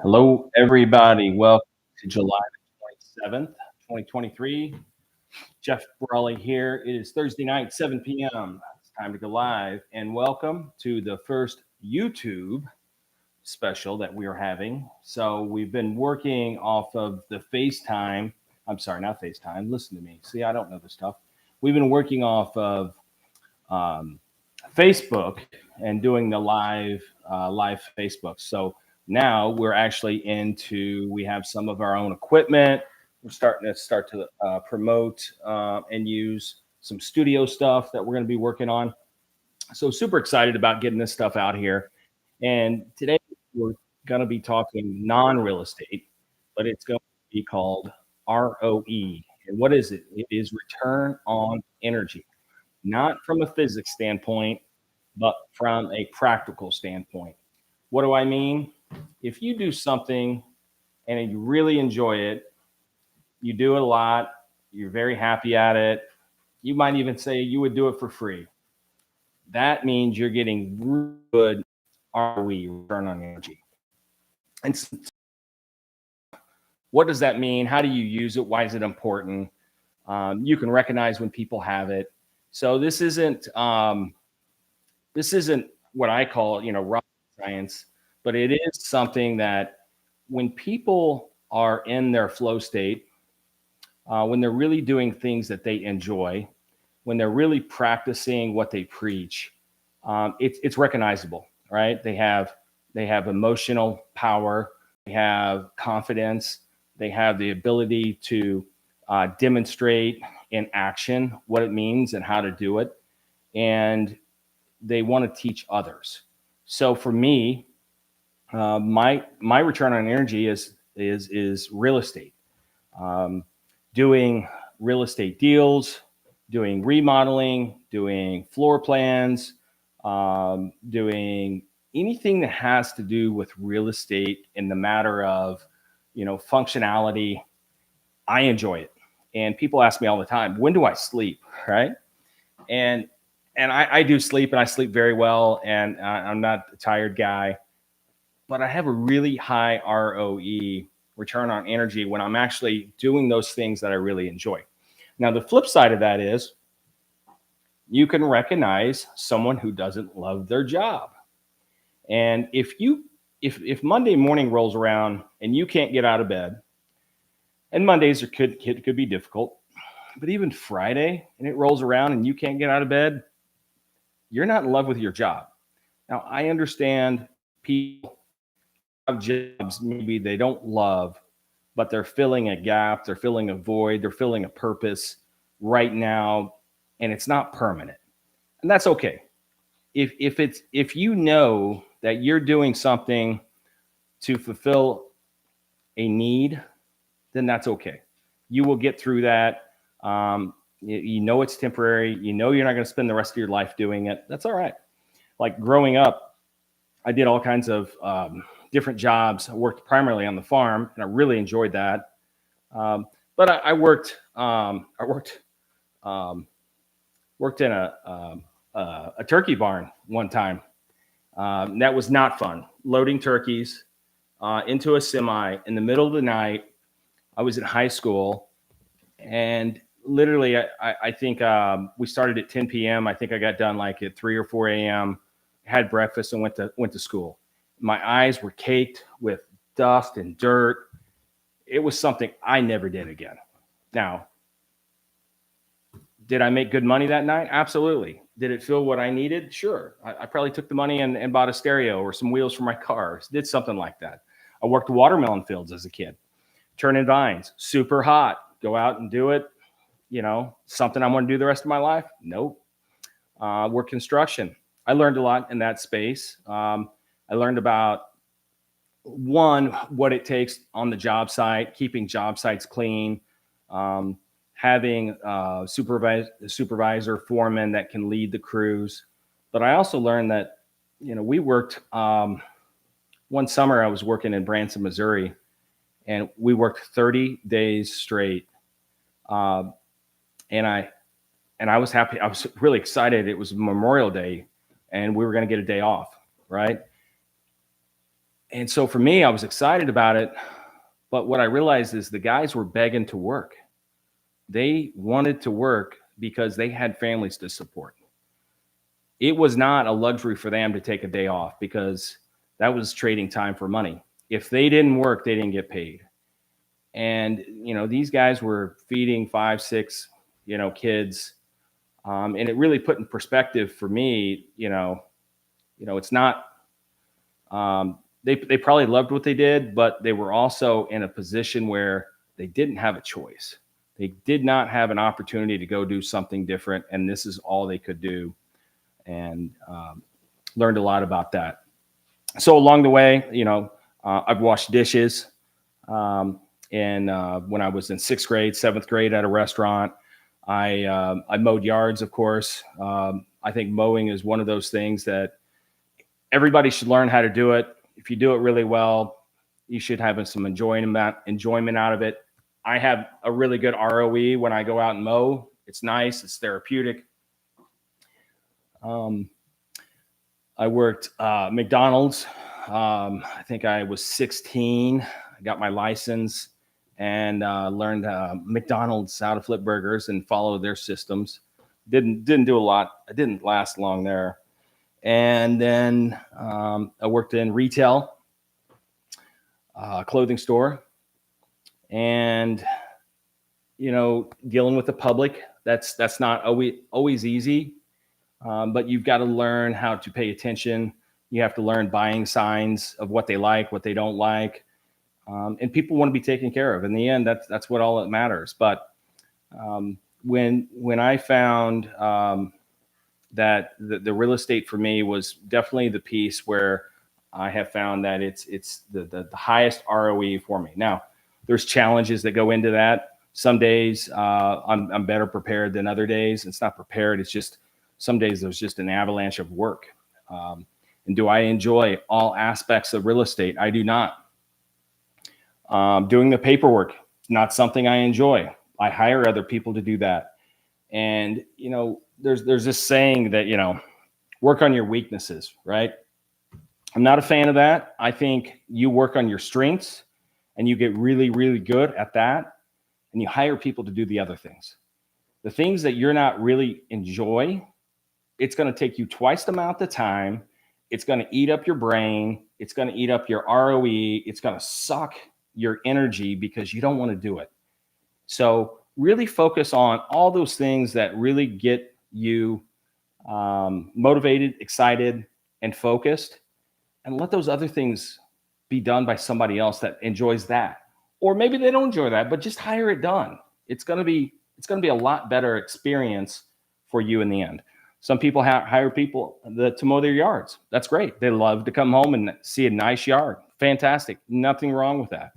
Hello, everybody. Welcome to July 27th, 2023. Jeff Brawley here. It is Thursday night, 7 p.m. It's time to go live. And welcome to the first YouTube special that we are having. So we've been working off of the FaceTime. I'm sorry, not FaceTime. Listen to me. See, I don't know this stuff. We've been working off of um, Facebook and doing the live Facebook. So now we're actually we have some of our own equipment. We're starting to promote and use some studio stuff that we're going to be working on. So super excited about getting this stuff out here. And today we're going to be talking non-real estate, but it's going to be called ROE. And what is it? It is return on energy, not from a physics standpoint, but from a practical standpoint. What do I mean? If you do something and you really enjoy it, you do it a lot, you're very happy at it, you might even say you would do it for free. That means you're getting good ROE, return on energy. And what does that mean? How do you use it? Why is it important? You can recognize when people have it. So this isn't what I call, rocket science, but it is something that when people are in their flow state, when they're really doing things that they enjoy, when they're really practicing what they preach, it's recognizable, right? They have emotional power, they have confidence, they have the ability to demonstrate in action what it means and how to do it, and they want to teach others. So for me, my return on energy is real estate, doing real estate deals, doing remodeling, doing floor plans, doing anything that has to do with real estate in the matter of functionality. I enjoy it, and people ask me all the time, when do I sleep, right? And I do sleep, and I sleep very well, and I'm not a tired guy, but I have a really high ROE, return on energy, when I'm actually doing those things that I really enjoy. Now, the flip side of that is you can recognize someone who doesn't love their job. And if Monday morning rolls around and you can't get out of bed, and Mondays could be difficult, but even Friday and it rolls around and you can't get out of bed, you're not in love with your job. Now, I understand people have jobs maybe they don't love, but they're filling a gap, they're filling a void, they're filling a purpose right now, and it's not permanent. And that's okay. If you know that you're doing something to fulfill a need, then that's okay. You will get through that. You know it's temporary. You know you're not going to spend the rest of your life doing it. That's all right. Like growing up, I did all kinds of different jobs. I worked primarily on the farm, and I really enjoyed that. But I worked in a turkey barn one time. That was not fun. Loading turkeys into a semi in the middle of the night. I was in high school, and literally, I think we started at 10 p.m. I think I got done like at 3 or 4 a.m. Had breakfast and went to school. My eyes were caked with dust and dirt. It was something I never did again. Now, did I make good money that night? Absolutely. Did it feel what I needed? Sure. I probably took the money and bought a stereo or some wheels for my car. Did something like that. I worked watermelon fields as a kid, turning vines, super hot. Go out and do it. Something I want to do the rest of my life? Nope. Work construction. I learned a lot in that space. I learned about what it takes on the job site, keeping job sites clean, having supervisor, foreman that can lead the crews. But I also learned that, we worked, one summer I was working in Branson, Missouri, and we worked 30 days straight. And I was happy. I was really excited. It was Memorial Day and we were going to get a day off, right? And so for me, I was excited about it. But what I realized is the guys were begging to work. They wanted to work because they had families to support. It was not a luxury for them to take a day off because that was trading time for money. If they didn't work, they didn't get paid. And, these guys were feeding 5, 6, kids. And it really put in perspective for me, it's not, they probably loved what they did, but they were also in a position where they didn't have a choice. They did not have an opportunity to go do something different. And this is all they could do. And learned a lot about that. So along the way, I've washed dishes. And when I was in 6th grade, 7th grade at a restaurant, I mowed yards, of course. I think mowing is one of those things that everybody should learn how to do it. If you do it really well, you should have some enjoyment out of it. I have a really good ROE when I go out and mow. It's nice. It's therapeutic. I worked McDonald's. I think I was 16. I got my license and learned McDonald's how to flip burgers and follow their systems. Didn't do a lot. I didn't last long there. And then I worked in retail, clothing store, and dealing with the public. That's not always easy. But you've got to learn how to pay attention. You have to learn buying signs of what they like, what they don't like. And people want to be taken care of. In the end, that's what all that matters. But when I found that the real estate for me was definitely the piece where I have found that it's the highest ROE for me. Now, there's challenges that go into that. Some days I'm better prepared than other days. It's not prepared. It's just some days there's just an avalanche of work. And do I enjoy all aspects of real estate? I do not. Doing the paperwork, not something I enjoy. I hire other people to do that. And, there's this saying that, work on your weaknesses, right? I'm not a fan of that. I think you work on your strengths and you get really, really good at that. And you hire people to do the other things. The things that you're not really enjoy, it's going to take you twice the amount of time. It's going to eat up your brain. It's going to eat up your ROE. It's going to suck your energy because you don't want to do it. So really focus on all those things that really get you motivated, excited, and focused, and let those other things be done by somebody else that enjoys that. Or maybe they don't enjoy that, but just hire it done. It's going to be a lot better experience for you in the end. Some people hire people to mow their yards. That's great. They love to come home and see a nice yard. Fantastic. Nothing wrong with that.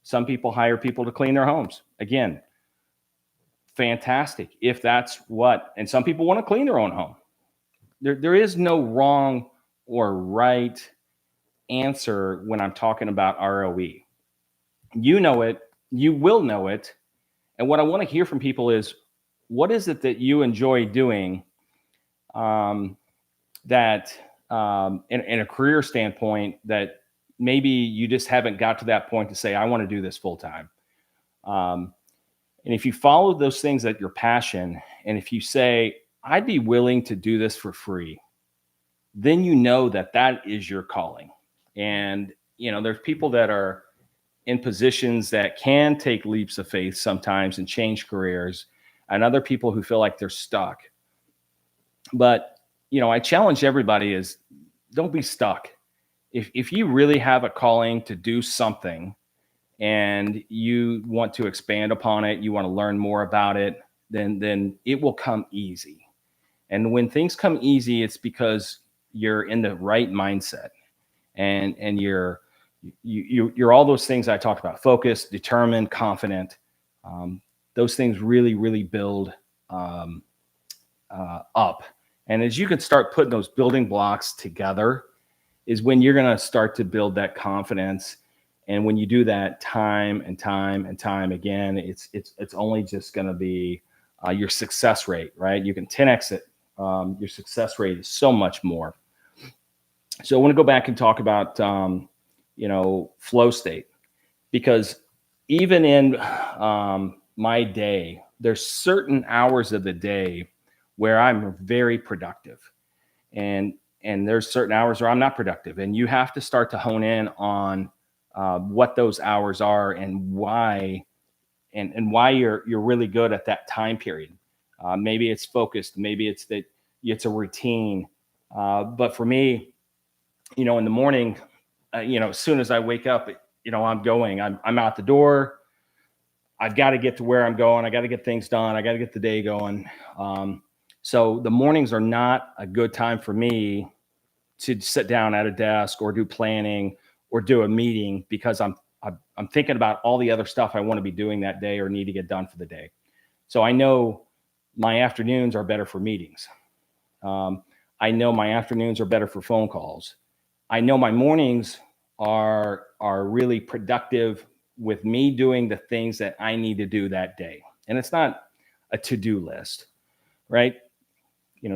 Some people hire people to clean their homes. Again, fantastic. If that's and some people want to clean their own home. There is no wrong or right answer when I'm talking about ROE. You know it, you will know it. And what I want to hear from people is, what is it that you enjoy doing that in a career standpoint that maybe you just haven't got to that point to say, I want to do this full time. And if you follow those things that your passion, and if you say, I'd be willing to do this for free, then you know that is your calling. And, there's people that are in positions that can take leaps of faith sometimes and change careers, and other people who feel like they're stuck. But, I challenge everybody is, don't be stuck. If you really have a calling to do something and you want to expand upon it, you want to learn more about it, then it will come easy. And when things come easy, it's because you're in the right mindset, and you're all those things I talked about: focused, determined, confident. Those things really, really build up. And as you can start putting those building blocks together, is when you're going to start to build that confidence. And when you do that time and time and time again, it's only just going to be your success rate, right? You can 10x it. Your success rate is so much more. So I want to go back and talk about flow state. Because even in my day, there's certain hours of the day where I'm very productive, and there's certain hours where I'm not productive, and you have to start to hone in on what those hours are and why, and why you're really good at that time period. Maybe it's focused, maybe it's that it's a routine. But for me, in the morning, as soon as I wake up, I'm out the door. I've got to get to where I'm going. I got to get things done. I got to get the day going. So the mornings are not a good time for me to sit down at a desk or do planning or do a meeting, because I'm thinking about all the other stuff I want to be doing that day or need to get done for the day. So I know my afternoons are better for meetings. I know my afternoons are better for phone calls. I know my mornings are really productive with me doing the things that I need to do that day. And it's not a to-do list, right?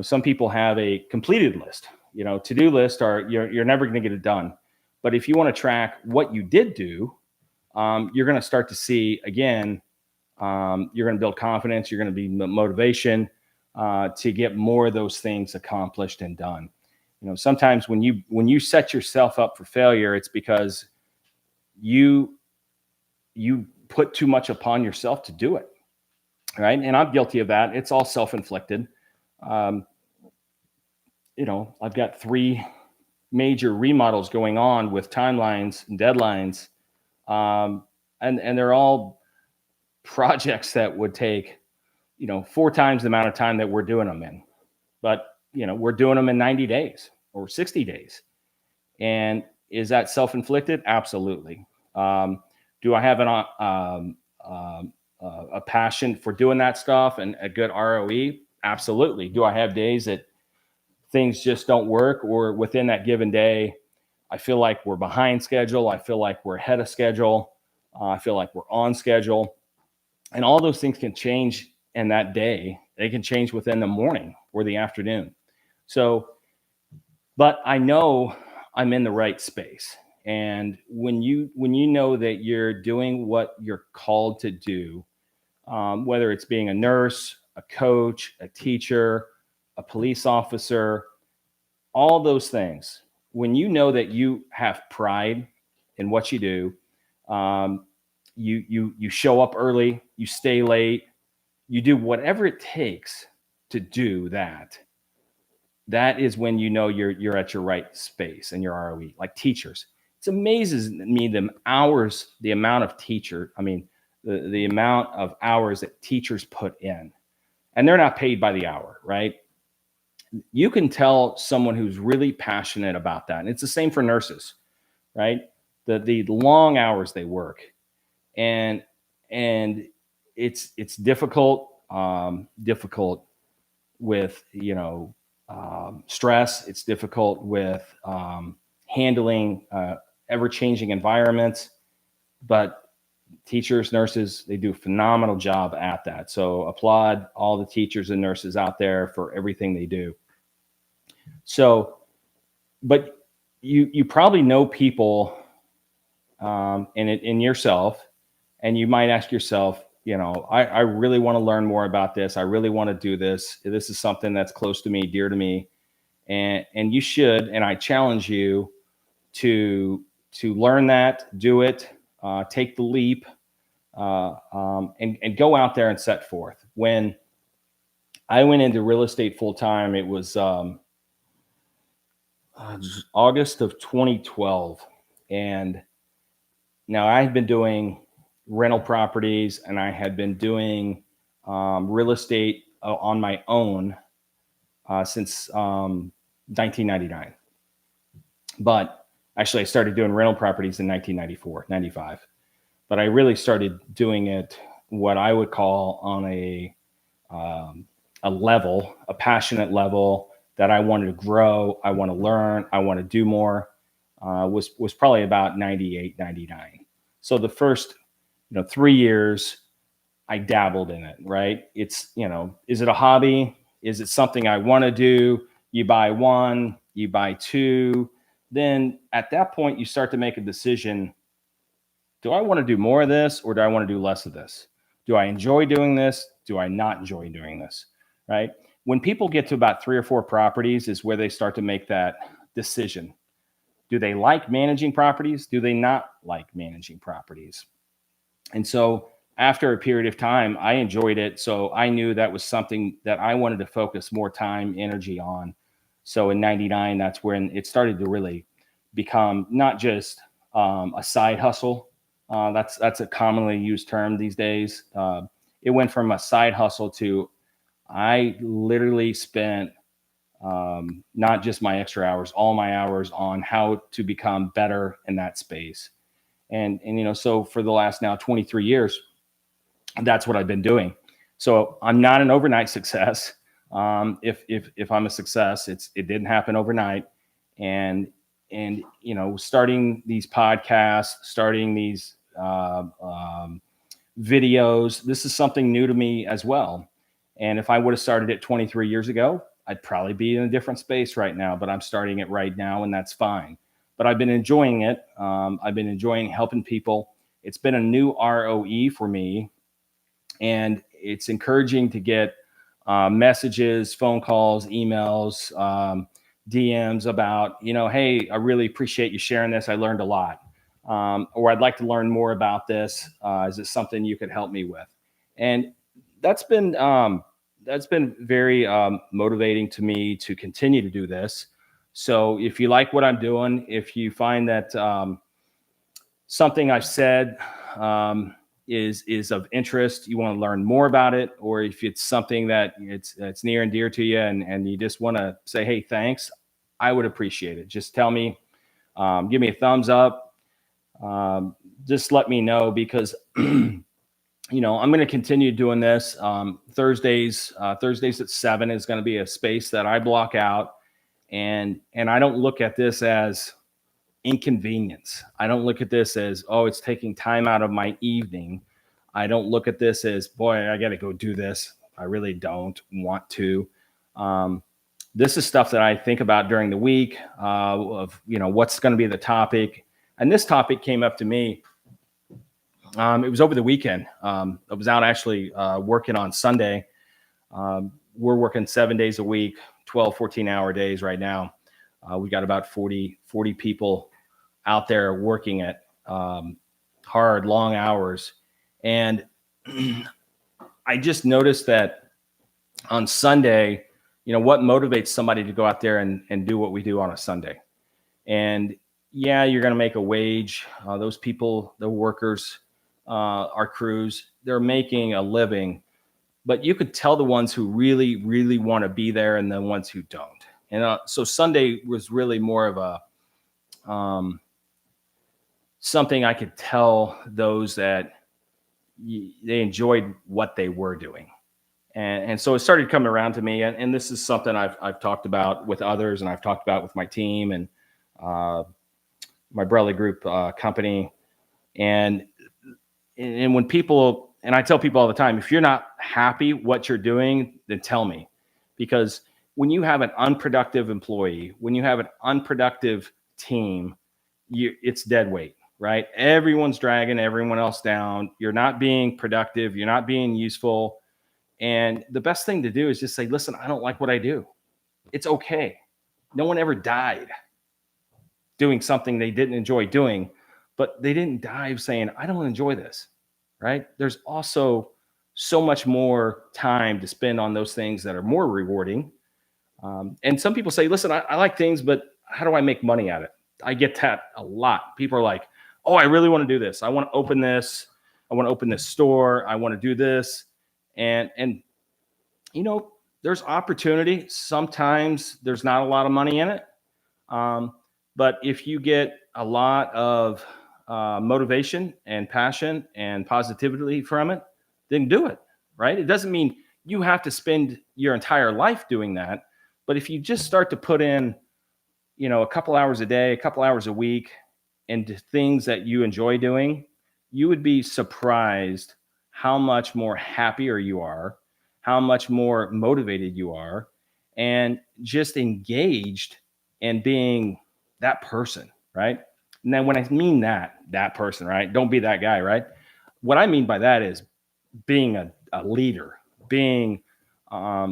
Some people have a completed list. To-do list are you're never going to get it done. But if you want to track what you did do, you're going to start to see, again, you're going to build confidence. You're going to be motivation to get more of those things accomplished and done. Sometimes when you set yourself up for failure, it's because you put too much upon yourself to do it, right? And I'm guilty of that. It's all self-inflicted. I've got 3 major remodels going on with timelines and deadlines, and they're all projects that would take 4 times the amount of time that we're doing them in. But we're doing them in 90 days or 60 days. And is that self-inflicted? Absolutely. Do I have a passion for doing that stuff and a good ROE? Absolutely. Do I have days that things just don't work, or within that given day, I feel like we're behind schedule, I feel like we're ahead of schedule, I feel like we're on schedule? And all those things can change in that day. They can change within the morning or the afternoon. So, but I know I'm in the right space. And when you know that you're doing what you're called to do, whether it's being a nurse, a coach, a teacher, a police officer, all those things, when you know that you have pride in what you do, you show up early, you stay late, you do whatever it takes to do that. That is when you're at your right space and your ROE. Like teachers, it amazes me the amount of the amount of hours that teachers put in, and they're not paid by the hour, right? You can tell someone who's really passionate about that, and it's the same for nurses, right? The long hours they work, and it's difficult with stress. It's difficult with handling ever-changing environments, but teachers, nurses, they do a phenomenal job at that. So applaud all the teachers and nurses out there for everything they do. So, but you probably know people in yourself, and you might ask yourself, I really want to learn more about this. I really want to do this. This is something that's close to me, dear to me. And you should, and I challenge you to learn that, do it, take the leap, and go out there and set forth. When I went into real estate full time, it was August of 2012. And now I had been doing rental properties, and I had been doing real estate on my own since 1999. But actually, I started doing rental properties in 1994, 95. But I really started doing it what I would call on a level, a passionate level that I wanted to grow. I want to learn. I want to do more. Was probably about 98, 99. So the first 3 years, I dabbled in it, right? It's, is it a hobby? Is it something I want to do? You buy one, you buy two, then at that point you start to make a decision. Do I want to do more of this or do I want to do less of this? Do I enjoy doing this? Do I not enjoy doing this? Right? When people get to about 3 or 4 properties is where they start to make that decision. Do they like managing properties? Do they not like managing properties? And so after a period of time, I enjoyed it. So I knew that was something that I wanted to focus more time, energy on. So in 99, that's when it started to really become not just a side hustle. That's a commonly used term these days. It went from a side hustle to I literally spent not just my extra hours, all my hours on how to become better in that space. And so for the last now 23 years, that's what I've been doing. So I'm not an overnight success. If I'm a success, it didn't happen overnight. And starting these podcasts, starting these videos, this is something new to me as well. And if I would have started it 23 years ago, I'd probably be in a different space right now. But I'm starting it right now, and that's fine. But I've been enjoying it. I've been enjoying helping people. It's been a new ROE for me, and it's encouraging to get messages, phone calls, emails, DMs about, hey, I really appreciate you sharing this. I learned a lot. Or I'd like to learn more about this. Is it something you could help me with? And that's been very motivating to me to continue to do this. So if you like what I'm doing, if you find that something I've said is of interest, you want to learn more about it, or if it's something that it's near and dear to you, and you just want to say, hey, thanks, I would appreciate it. Just tell me, give me a thumbs up. Just let me know, because I'm going to continue doing this. Thursdays at 7 is going to be a space that I block out, and I don't look at this as inconvenience. I don't look at this as, oh, it's taking time out of my evening. I don't look at this as, boy, I got to go do this. I really don't want to. This is stuff that I think about during the week of, what's going to be the topic. And this topic came up to me. It was over the weekend. I was out actually working on Sunday. We're working 7 days a week, 12, 14-hour days right now. We got about 40 people out there working at hard, long hours. And I just noticed that on Sunday, what motivates somebody to go out there and do what we do on a Sunday? And yeah, you're going to make a wage. Those people, the workers, our crews, they're making a living, but you could tell the ones who really, really want to be there and the ones who don't. And so Sunday was really more of a something I could tell those that they enjoyed what they were doing. And so it started coming around to me. And this is something I've talked about with others, and I've talked about with my team and my Brelly Group company. And when people, and I tell people all the time, if you're not happy what you're doing, then tell me. Because when you have an unproductive employee, when you have an unproductive team, it's dead weight, right? Everyone's dragging everyone else down. You're not being productive. You're not being useful. And the best thing to do is just say, listen, I don't like what I do. It's okay. No one ever died doing something they didn't enjoy doing, but they didn't die saying, I don't enjoy this, right? There's also so much more time to spend on those things that are more rewarding. And some people say, listen, I like things, but how do I make money at it? I get that a lot. People are like, oh, I really want to do this. I want to open this. I want to open this store. I want to do this. And there's opportunity. Sometimes there's not a lot of money in it. But if you get a lot of motivation and passion and positivity from it, then do it, right? It doesn't mean you have to spend your entire life doing that. But if you just start to put in, a couple hours a day, a couple hours a week into things that you enjoy doing, you would be surprised how much more happier you are, how much more motivated you are, and just engaged and being that person, right? And then when I mean that person, right? Don't be that guy, right? What I mean by that is being a leader, being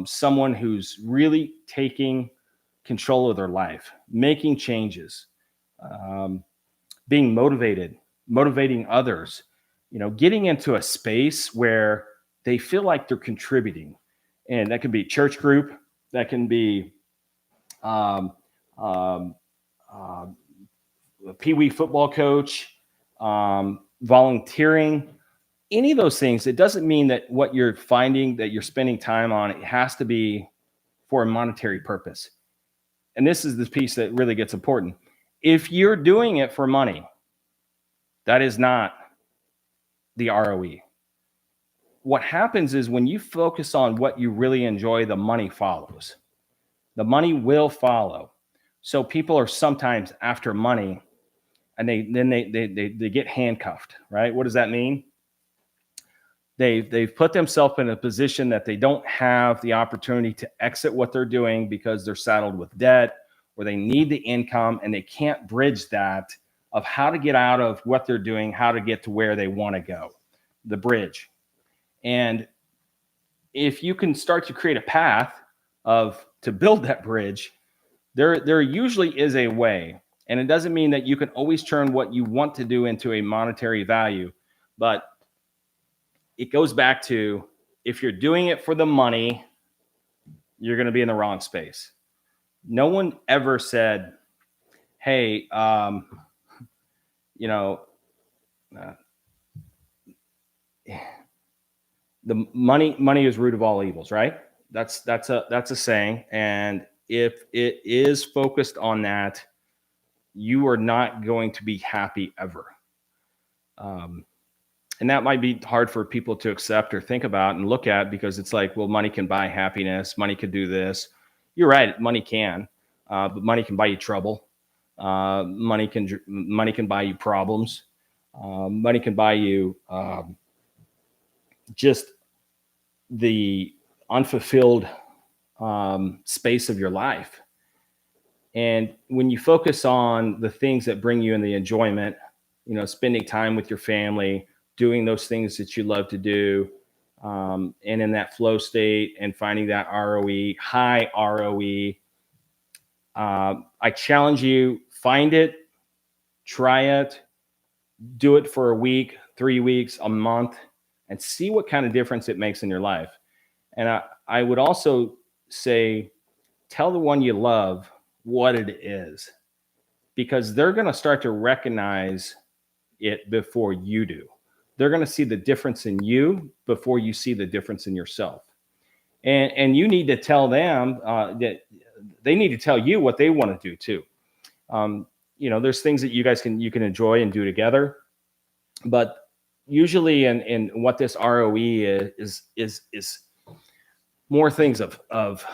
someone who's really taking control of their life, making changes, um, being motivated, motivating others, getting into a space where they feel like they're contributing. And that can be church group, that can be um, um, uh, a pee wee football coach, volunteering, any of those things. It doesn't mean that what you're finding that you're spending time on, it has to be for a monetary purpose. And this is the piece that really gets important. If you're doing it for money, that is not the ROE. What happens is when you focus on what you really enjoy, the money follows. The money will follow. So people are sometimes after money, and they get handcuffed, right? What does that mean? They've put themselves in a position that they don't have the opportunity to exit what they're doing because they're saddled with debt, or they need the income and they can't bridge that of how to get out of what they're doing, how to get to where they want to go, the bridge. And if you can start to create a path of to build that bridge, there usually is a way. And it doesn't mean that you can always turn what you want to do into a monetary value, but it goes back to, if you're doing it for the money, you're going to be in the wrong space. No one ever said, hey, you know, uh, the money is root of all evils, right? That's a saying. And if it is focused on that, you are not going to be happy ever. And that might be hard for people to accept or think about and look at, because it's like, well, money can buy happiness. Money could do this. You're right. Money can, but money can buy you trouble. Money can buy you problems. Money can buy you just the unfulfilled space of your life. And when you focus on the things that bring you in the enjoyment, spending time with your family, doing those things that you love to do, and in that flow state and finding that ROE, high ROE, I challenge you, find it, try it, do it for a week, 3 weeks, a month, and see what kind of difference it makes in your life. And I would also say, tell the one you love what it is, because they're going to start to recognize it before you do. They're going to see the difference in you before you see the difference in yourself. And you need to tell them that they need to tell you what they want to do too. There's things that you can enjoy and do together, but usually in what this ROE is more things of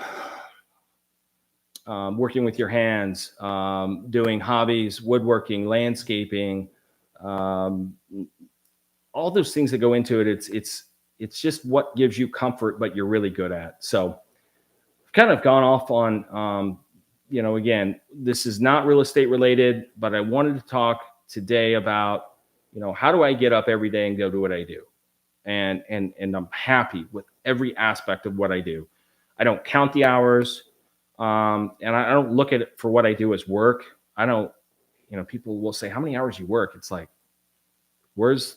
working with your hands, doing hobbies, woodworking, landscaping, all those things that go into it. It's just what gives you comfort, but you're really good at. So I've kind of gone off on, again, this is not real estate related, but I wanted to talk today about, how do I get up every day and go do what I do? And I'm happy with every aspect of what I do. I don't count the hours. And I don't look at it for what I do as work. I don't, people will say, how many hours you work? It's like, where's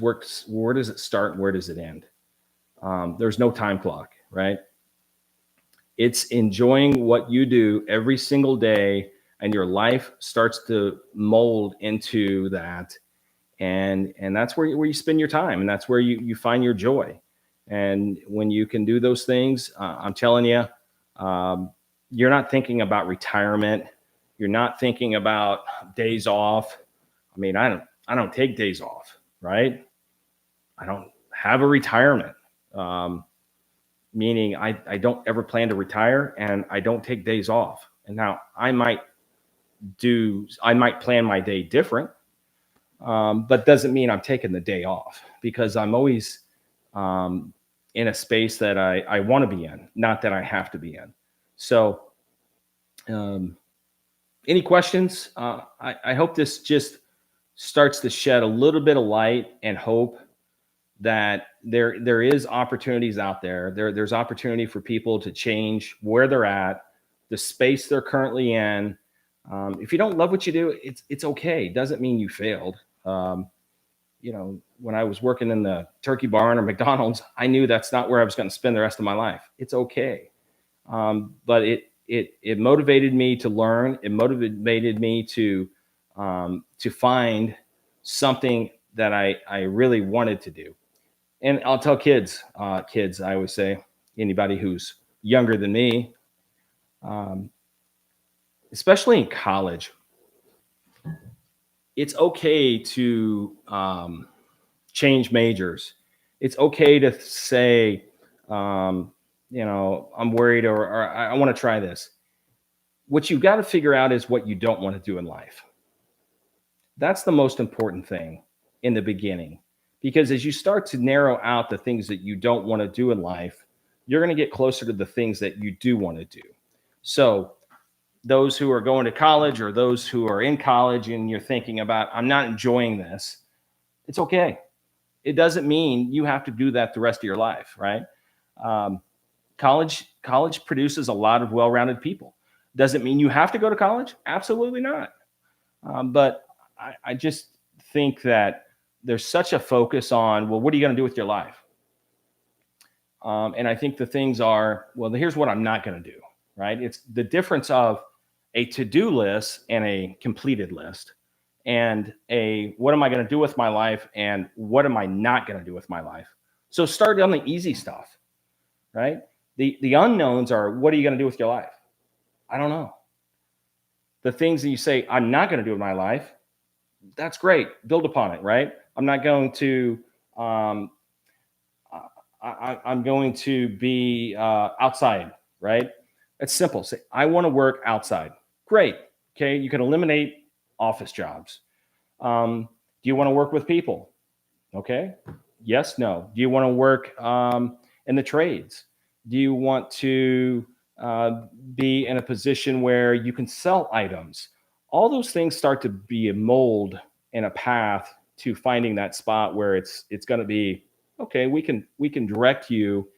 work? Where does it start? And where does it end? There's no time clock, right? It's enjoying what you do every single day, and your life starts to mold into that. And that's where you spend your time, and that's where you find your joy. And when you can do those things, I'm telling you, you're not thinking about retirement. You're not thinking about days off. I mean, I don't take days off, right? I don't have a retirement, meaning I don't ever plan to retire, and I don't take days off. And now I might plan my day different, but doesn't mean I'm taking the day off, because I'm always in a space that I want to be in, not that I have to be in. So Any questions? I hope this just starts to shed a little bit of light and hope that there is opportunities out there. There's opportunity for people to change where they're at, the space they're currently in. If you don't love what you do, it's okay. It doesn't mean you failed. When I was working in the turkey barn or McDonald's, I knew that's not where I was going to spend the rest of my life. It's okay. But it motivated me to learn. It motivated me to find something that I really wanted to do. And I'll tell kids, I always say, anybody who's younger than me, especially in college, it's okay to change majors. It's okay to say, I'm worried or I want to try this. What you've got to figure out is what you don't want to do in life. That's the most important thing in the beginning, because as you start to narrow out the things that you don't want to do in life, you're going to get closer to the things that you do want to do. So those who are going to college or those who are in college and you're thinking about, I'm not enjoying this, it's okay. It doesn't mean you have to do that the rest of your life, right? College produces a lot of well-rounded people. Does it mean you have to go to college? Absolutely not. But I just think that there's such a focus on, well, what are you going to do with your life? And I think the things are, well, here's what I'm not going to do, right? It's the difference of a to-do list and a completed list, and a what am I going to do with my life and what am I not going to do with my life. So start on the easy stuff, right? The unknowns are, what are you going to do with your life? I don't know. The things that you say, I'm not going to do with my life, that's great. Build upon it, right? I'm not going to, I'm going to be outside, right? It's simple. Say, I want to work outside. Great. Okay. You can eliminate office jobs. Do you want to work with people? Okay. Yes, no. Do you want to work in the trades? Do you want to be in a position where you can sell items? All those things start to be a mold and a path to finding that spot where it's going to be, okay, we can direct you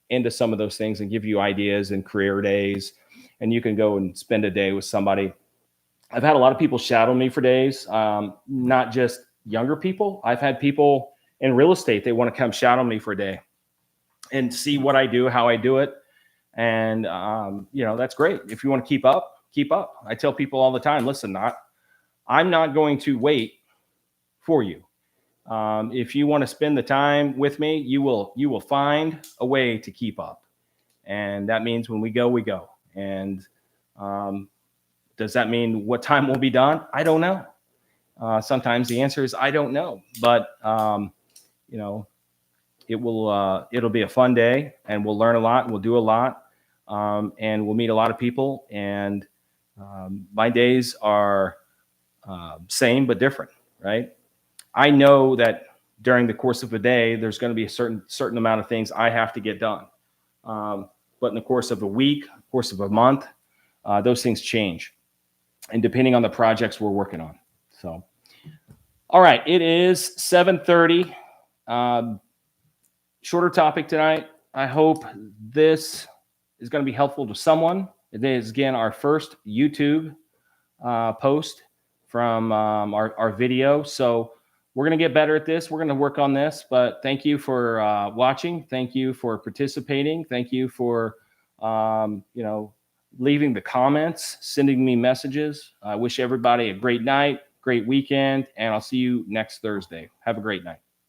into some of those things and give you ideas and career days, and you can go and spend a day with somebody. I've had a lot of people shadow me for days, not just younger people. I've had people in real estate, they want to come shadow me for a day and see what I do, how I do it. And, that's great. If you want to keep up, keep up. I tell people all the time, listen, I'm not going to wait for you. If you want to spend the time with me, you will find a way to keep up. And that means when we go, we go. And does that mean what time will be done? I don't know. Sometimes the answer is I don't know. But it'll be a fun day, and we'll learn a lot, and we'll do a lot, and we'll meet a lot of people. And my days are same but different, right? I know that during the course of a day, there's going to be a certain amount of things I have to get done. But in the course of a week, course of a month, those things change, and depending on the projects we're working on. So, all right, it is 7:30. Shorter topic tonight. I hope this is going to be helpful to someone. It is, again, our first YouTube post from our video. So we're going to get better at this. We're going to work on this. But thank you for watching. Thank you for participating. Thank you for, leaving the comments, sending me messages. I wish everybody a great night, great weekend, and I'll see you next Thursday. Have a great night.